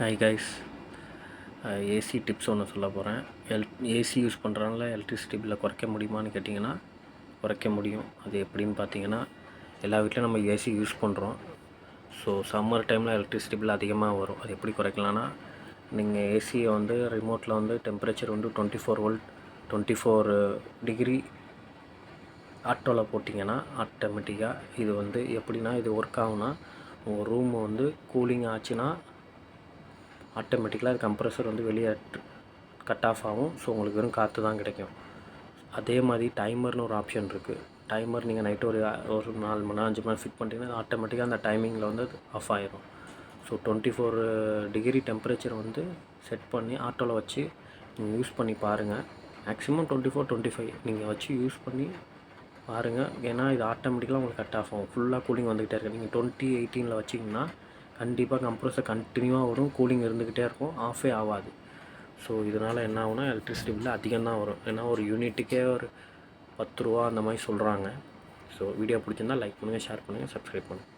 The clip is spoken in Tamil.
ஹாய் கைஸ், ஏசி டிப்ஸ் ஒன்று சொல்ல போகிறேன். ஏசி யூஸ் பண்ணுறதுனால எலக்ட்ரிசிட்டி பில்லை குறைக்க முடியுமான்னு கேட்டிங்கன்னா குறைக்க முடியும். அது எப்படின்னு பார்த்தீங்கன்னா, எல்லா வீட்லையும் நம்ம ஏசி யூஸ் பண்ணுறோம். ஸோ சம்மர் டைமில் எலக்ட்ரிசிட்டி பில் அதிகமாக வரும். அது எப்படி குறைக்கலான்னா, நீங்கள் ஏசியை வந்து ரிமோட்டில் வந்து டெம்பரேச்சர் வந்து 24 வோல்ட் 24 டிகிரி ஆட்டோவில் போட்டிங்கன்னா ஆட்டோமேட்டிக்காக இது வந்து எப்படின்னா இது ஒர்க் ஆகுனா, உங்கள் ரூம் வந்து கூலிங் ஆச்சுன்னா ஆட்டோமேட்டிக்கலாக கம்ப்ரஸர் வந்து வெளியே கட் ஆஃப் ஆகும். ஸோ உங்களுக்கு வெறும் காற்று தான் கிடைக்கும். அதே மாதிரி டைமர்னு ஒரு ஆப்ஷன் இருக்குது. டைமர் நீங்கள் நைட்டு ஒரு 4 மணி நேரம் 5 மணி நேரம் ஃபிட் பண்ணிட்டீங்கன்னா ஆட்டோமேட்டிக்காக அந்த டைமிங்கில் வந்து ஆஃப் ஆயிரும். ஸோ 24 டிகிரி டெம்பரேச்சர் வந்து செட் பண்ணி ஆட்டோவில் வச்சு நீங்கள் யூஸ் பண்ணி பாருங்கள். மேக்ஸிமம் 24 25 நீங்கள் வச்சு யூஸ் பண்ணி பாருங்கள். ஏன்னா இது ஆட்டோமேட்டிக்கலாக உங்களுக்கு கட் ஆஃப் ஆகும். ஃபுல்லாக கூலிங் வந்துக்கிட்டே இருக்குது. நீங்கள் 2018 வச்சிங்கன்னா கண்டிப்பாக கம்ப்ரஸர் கண்டினியூவாக வரும், கூலிங் இருந்துக்கிட்டே இருக்கும், ஆஃபே ஆகாது. ஸோ இதனால் என்ன ஆகுனா எலக்ட்ரிசிட்டி பில்லு அதிகம்தான் வரும். ஏன்னா ஒரு யூனிட்டுக்கே ஒரு 10 ரூபா அந்த மாதிரி சொல்கிறாங்க. ஸோ வீடியோ பிடிச்சிருந்தால் லைக் பண்ணுங்கள், ஷேர் பண்ணுங்கள், சப்ஸ்கிரைப் பண்ணுங்கள்.